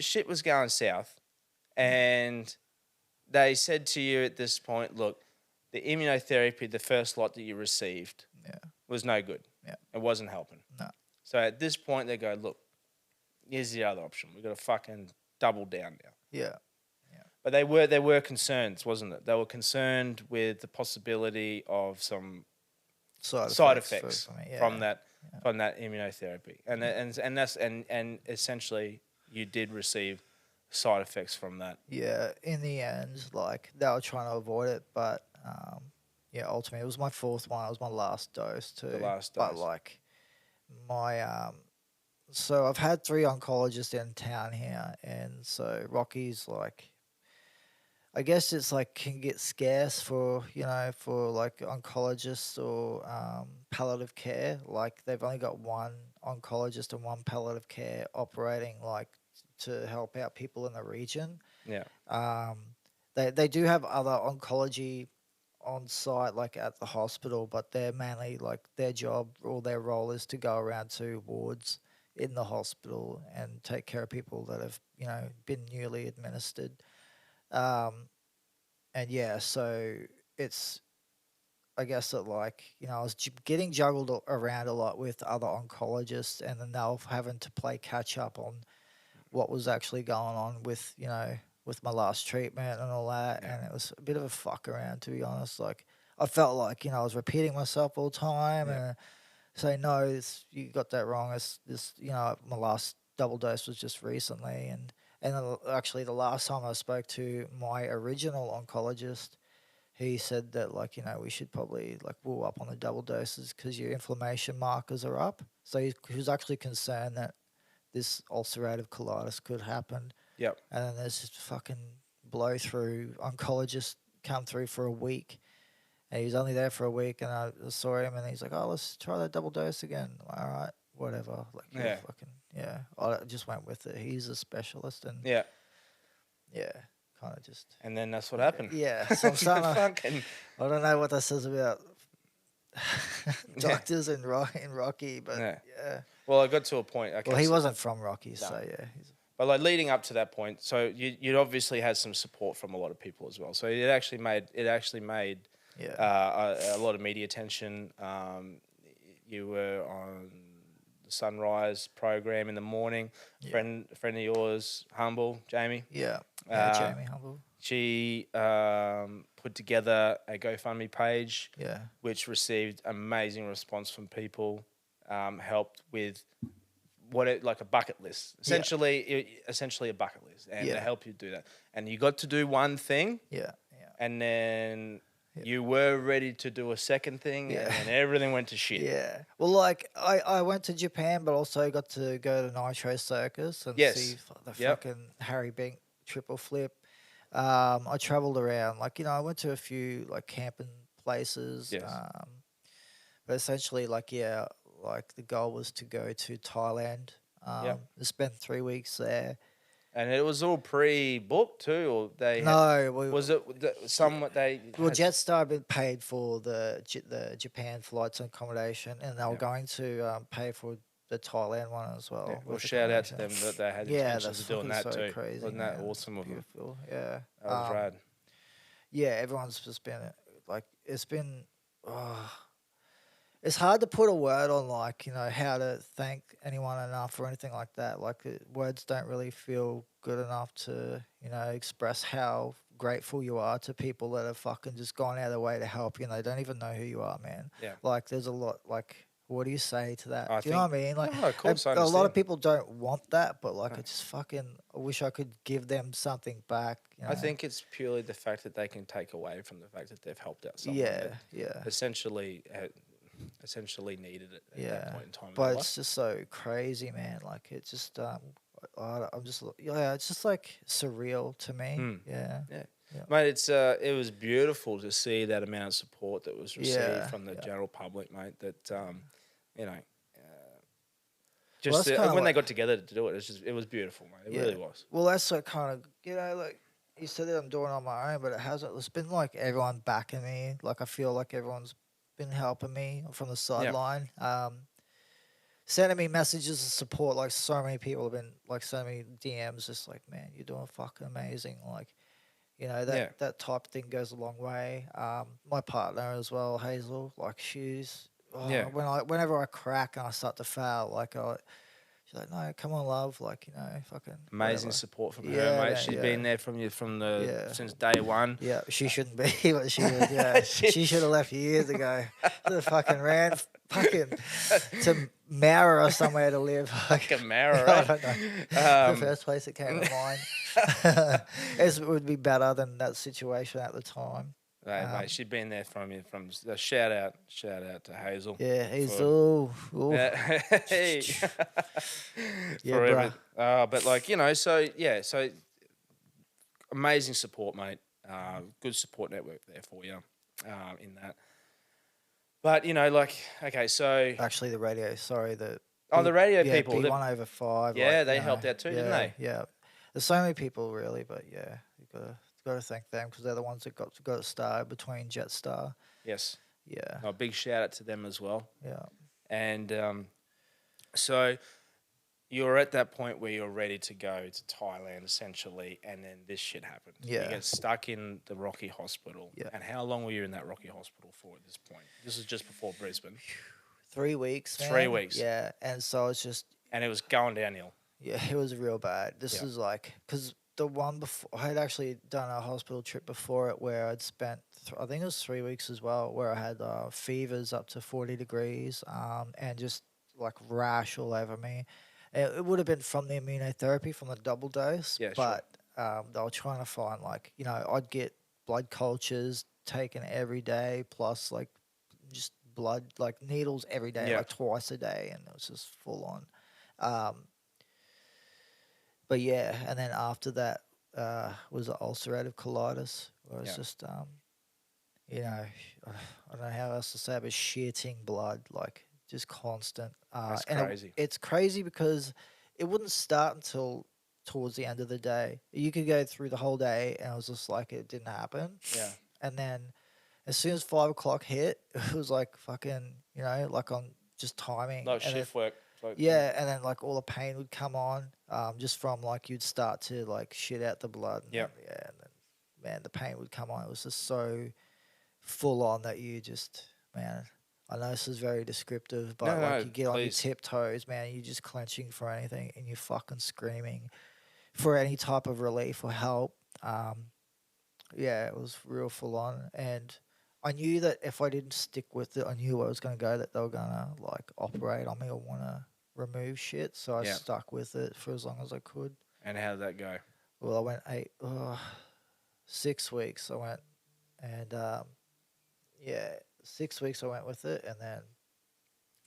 shit was going south, and they said to you at this point, look, the immunotherapy, the first lot that you received, Yeah. was no good. Yeah. It wasn't helping. No. So at this point, they go, look, here's the other option. We've got to fucking double down now. Yeah. But they were concerned, wasn't it? They were concerned with the possibility of some side effects from that immunotherapy, and essentially you did receive side effects from that. Yeah, in the end, like they were trying to avoid it, but yeah, ultimately it was my fourth one. It was my last dose too. The last But dose. like my so I've had 3 oncologists in town here, and so Rocky's like, I guess it's like can get scarce for for like oncologists or palliative care. Like they've only got one oncologist and one palliative care operating like to help out people in the region. Yeah. They do have other oncology on site, like at the hospital, but they're mainly like their job or their role is to go around to wards in the hospital and take care of people that have been newly administered. And yeah, so it's I guess that like I was getting juggled around a lot with other oncologists, and then they were having to play catch up on what was actually going on with with my last treatment and all that, Yeah. and it was a bit of a fuck around, to be honest. Like I felt like I was repeating myself all the time, Yeah. and say no, you got that wrong. It's this my last double dose was just recently, and actually the last time I spoke to my original oncologist, he said that like we should probably like woo up on the double doses because your inflammation markers are up. So he was actually concerned that this ulcerative colitis could happen. Yep. And then there's this fucking blow through oncologist come through for a week. And he was only there for a week, and I saw him, and he's like, "Oh, let's try that double dose again." All right, whatever. Like, Yeah. fucking yeah. I just went with it. He's a specialist, and Yeah. kind of just. And then that's what happened. Yeah, so I'm starting I don't know what that says about doctors in Rocky, but yeah. Well, I got to a point. Okay, Well, he wasn't from Rocky, so yeah. But like leading up to that point, so you'd obviously had some support from a lot of people as well. So it actually made a lot of media attention. You were on the Sunrise program in the morning. Yeah. Friend of yours, Humble, Jamie. Yeah, Jamie Humble. She put together a GoFundMe page, which received amazing response from people. Helped with like a bucket list, essentially a bucket list, and to help you do that. And you got to do one thing, and then you were ready to do a second thing, and then everything went to shit. Yeah. Well, like I went to Japan, but also got to go to Nitro Circus and see the fucking Harry Bink triple flip. I traveled around, like I went to a few like camping places. Yes. But essentially, like the goal was to go to Thailand. Spend 3 weeks there. And it was all pre-booked too, or they? Was it somewhat they? Well, Jetstar had been paid for the Japan flights and accommodation, and they were going to pay for the Thailand one as well. Yeah. Well, shout out to them that they had intentions of doing that so too. Crazy, Wasn't that awesome of them? Beautiful, yeah. That was rad. Yeah, everyone's just been like it's been. It's hard to put a word on, like, how to thank anyone enough or anything like that. Like, words don't really feel good enough to, express how grateful you are to people that have fucking just gone out of their way to help you, and they don't even know who you are, man. Yeah. Like, there's a lot, like, what do you say to that? Do you know what I mean? Like, no, of course, I a lot understand. of people don't want that, but, like, I just fucking I wish I could give them something back. I think it's purely the fact that they can take away from the fact that they've helped out someone that essentially needed it at that point in time. But it's just so crazy, man. Like it's just, I'm just, it's just like surreal to me. Yeah. Mate, it was beautiful to see that amount of support that was received from the general public, mate. That when they got together to do it, it was beautiful, mate. It really was. Well, that's what kind of like you said that I'm doing it on my own, but it hasn't. It's been like everyone backing me. Like I feel like everyone's been helping me from the sideline. sending me messages of support. Like so many people have been like sending me DMs, just like, man, you're doing fucking amazing. Like, you know, that type of thing goes a long way. My partner as well, Hazel, like she's whenever I crack and I start to fail, like she's like, no, come on, love, like, you know, fucking Amazing whatever. support from her, Yeah, mate. man, She's yeah. been there from you since day one. Yeah, she shouldn't be, but she is. Yeah, she should have left years ago. The fucking ran fucking to Mara or somewhere to live. Fucking Mara, I right? don't know. The first place that came to mind. It would be better than that situation at the time. Mate, she'd been there from you. From shout out to Hazel. Yeah, Hazel. Hey. Yeah, Forever. But like, you know, so amazing support, mate. Good support network there for you in that. But, you know, like, okay, so... Actually, the radio, sorry. The radio people. B1/5. Yeah, like, they helped out too, didn't they? Yeah. There's so many people, really, but yeah, you've got to thank them because they're the ones that got it started between Jetstar. Yes. Yeah. A big shout out to them as well. Yeah. And so... You're at that point where you're ready to go to Thailand, essentially, and then this shit happened. Yeah. You get stuck in the Rocky Hospital. Yeah. And how long were you in that Rocky Hospital for at this point? This is just before Brisbane. 3 weeks, man. 3 weeks. Yeah, and so it's just... And it was going downhill. Yeah, it was real bad. This is like... Because the one before... I had actually done a hospital trip before it where I'd spent... I think it was 3 weeks as well, where I had fevers up to 40 degrees and just like rash all over me. It would have been from the immunotherapy, from the double dose, but they were trying to find, like, you know, I'd get blood cultures taken every day, plus, like, just blood, like, needles every day, like, twice a day, and it was just full on. But, yeah, and then after that was the ulcerative colitis, where it's just, you know, I don't know how else to say it, but shitting blood, like, just constant. That's and crazy. It's crazy because it wouldn't start until towards the end of the day. You could go through the whole day and it was just like it didn't happen. Yeah. And then as soon as 5 o'clock hit, it was like fucking, you know, like on just timing. Like shift work. Yeah, and then like all the pain would come on just from like you'd start to like shit out the blood. Yeah. And then, man, the pain would come on. It was just so full on that you just, man... I know this is very descriptive, but you get on your tiptoes, man, you're just clenching for anything and you're fucking screaming for any type of relief or help. Yeah, it was real full on. And I knew that if I didn't stick with it, I knew where I was going to go, that they were going to like operate on me or want to remove shit. So I stuck with it for as long as I could. And how did that go? Well, I went 6 weeks. I went and 6 weeks I went with it, and then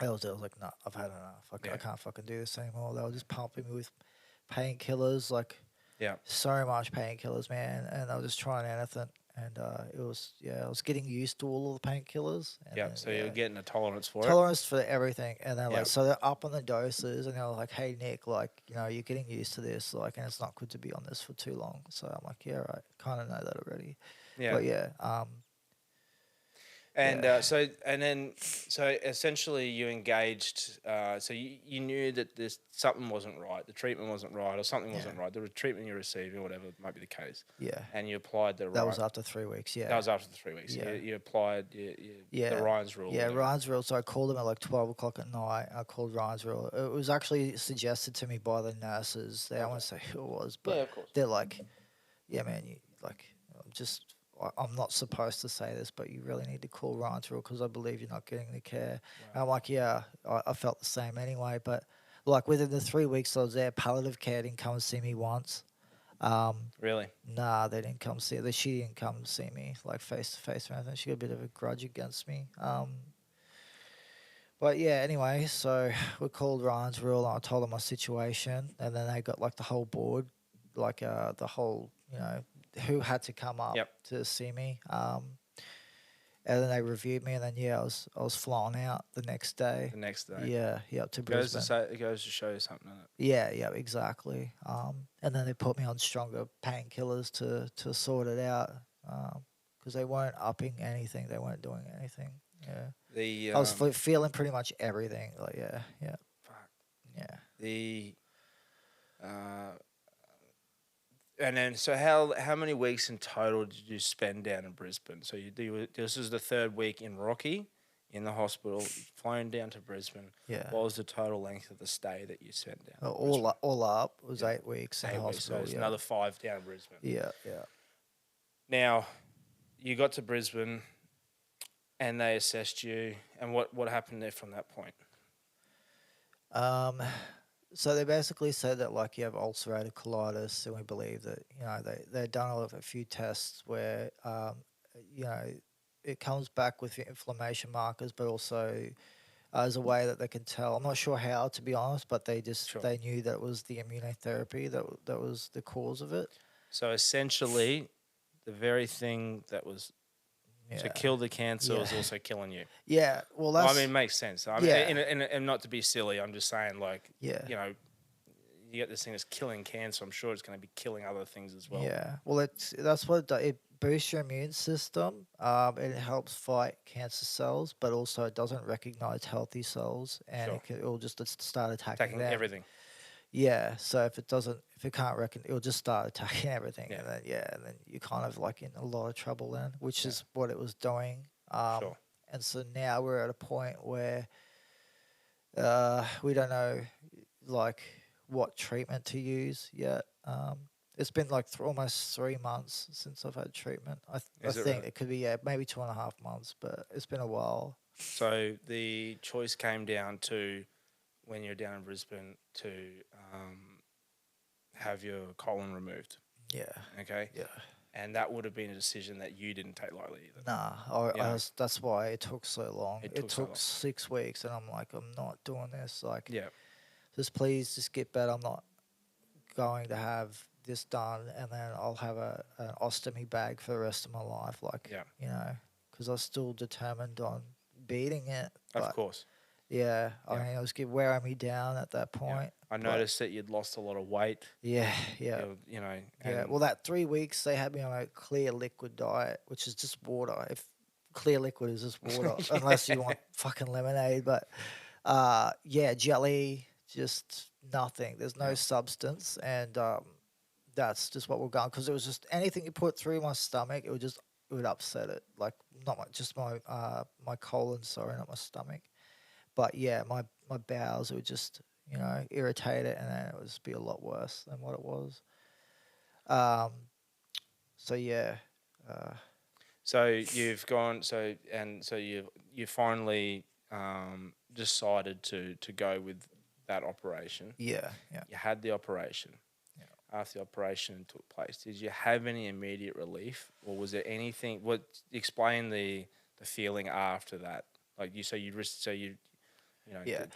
I was like, no, I've had enough. I can't fucking do this anymore. They were just pumping me with painkillers, like so much painkillers, man, and I was just trying anything. And it was, I was getting used to all of the painkillers. Yeah, so you're getting a tolerance for it? Tolerance for everything. And then, like, so they're up on the doses, and they're like, hey, Nick, like, you know, you're getting used to this, like, and it's not good to be on this for too long. So I'm like, yeah, right, kind of know that already. Yeah. But so essentially you engaged, so you knew that something wasn't right, the treatment wasn't right, or something wasn't right, the treatment you're receiving, whatever might be the case. Yeah. And you applied That was after 3 weeks, That was after the 3 weeks. Yeah. You applied the Ryan's Rule. Yeah, Ryan's Rule. So I called them at like 12 o'clock at night. I called Ryan's Rule. It was actually suggested to me by the nurses. I won't say who it was, but of course. They're like, yeah, man, I'm not supposed to say this, but you really need to call Ryan's Rule because I believe you're not getting the care. Right. And I'm like, yeah, I felt the same anyway. But like within the 3 weeks I was there, palliative care didn't come and see me once. Really? Nah, they didn't come see. She didn't come see me like face to face or anything. She got a bit of a grudge against me. But yeah, anyway, so we called Ryan's Rule and I told them my situation, and then they got like the whole board, like the whole, you know, who had to come up to see me. And then they reviewed me, and then I was flying out the next day. Yeah, to Brisbane. It goes to show you something, doesn't it? Yeah, exactly. And then they put me on stronger painkillers to sort it out, because they weren't upping anything, they weren't doing anything. Yeah, I was feeling pretty much everything. Like yeah. Yeah. And then, so how many weeks in total did you spend down in Brisbane? So this is the third week in Rocky, in the hospital, flown down to Brisbane. Yeah. What was the total length of the stay that you spent down? All up was 8 weeks in hospital. So it's another 5 down in Brisbane. Yeah. Now, you got to Brisbane, and they assessed you, and what happened there from that point? So they basically said that like you have ulcerative colitis, and we believe that they've done a few tests where it comes back with inflammation markers, but also as a way that they can tell. I'm not sure how, to be honest, but they knew that it was the immunotherapy that was the cause of it. So essentially, the very thing that was to kill the cancer was also killing you. Yeah, well, that's... I mean, it makes sense. I mean, and not to be silly, I'm just saying, like, you get this thing that's killing cancer. I'm sure it's going to be killing other things as well. Yeah, well, that's what it does. It boosts your immune system. It helps fight cancer cells, but also it doesn't recognize healthy cells, and it'll just start attacking them. Everything. Yeah, so if it can't recognize, it'll just start attacking everything, and then you're kind of like in a lot of trouble then, which is what it was doing. And so now we're at a point where we don't know like what treatment to use yet. It's been like almost 3 months since I've had treatment. I think it could be maybe 2.5 months, but it's been a while. So the choice came down to, when you're down in Brisbane, to have your colon removed. Yeah. Okay. Yeah. And that would have been a decision that you didn't take lightly either. Nah, that's why it took so long. It took so long. 6 weeks, and I'm like, I'm not doing this. Like, just get better. I'm not going to have this done, and then I'll have an ostomy bag for the rest of my life. Like, because I was still determined on beating it. Of course. Yeah, I mean, it was wearing me down at that point. I noticed that you'd lost a lot of weight. Yeah. And well, that 3 weeks they had me on a clear liquid diet, which is just water. If clear liquid is just water, unless you want fucking lemonade. But jelly, just nothing. There's no substance, and that's just what we're going. Because it was just anything you put through my stomach, it would upset it. Like just my colon, sorry, not my stomach. But yeah, my bowels would just irritate it, and then it would just be a lot worse than what it was. So yeah. So you've gone. So you finally decided to go with that operation. Yeah. You had the operation. Yeah. After the operation took place, did you have any immediate relief, or was there anything? Explain the feeling after that. Like you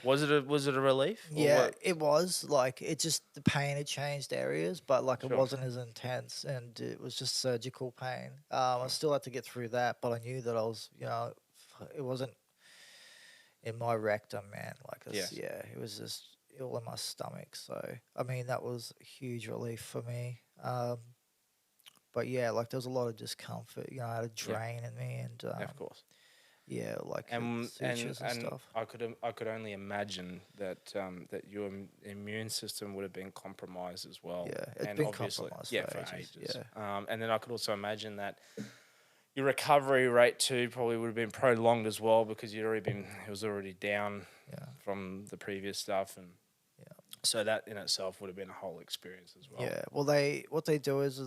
Was it a relief? Yeah, it was. Like, the pain had changed areas, but like it wasn't as intense, and it was just surgical pain. I still had to get through that, but I knew that I was, it wasn't in my rectum, man. Like, it was just all in my stomach. So, I mean, that was a huge relief for me. But yeah, like there was a lot of discomfort. I had a drain in me, and of course. Yeah, like sutures and stuff. I could only imagine that your immune system would have been compromised as well. Yeah, it's been compromised for ages. Yeah. And then I could also imagine that your recovery rate too probably would have been prolonged as well, because it was already down from the previous stuff, and so that in itself would have been a whole experience as well. Yeah. Well, what they do is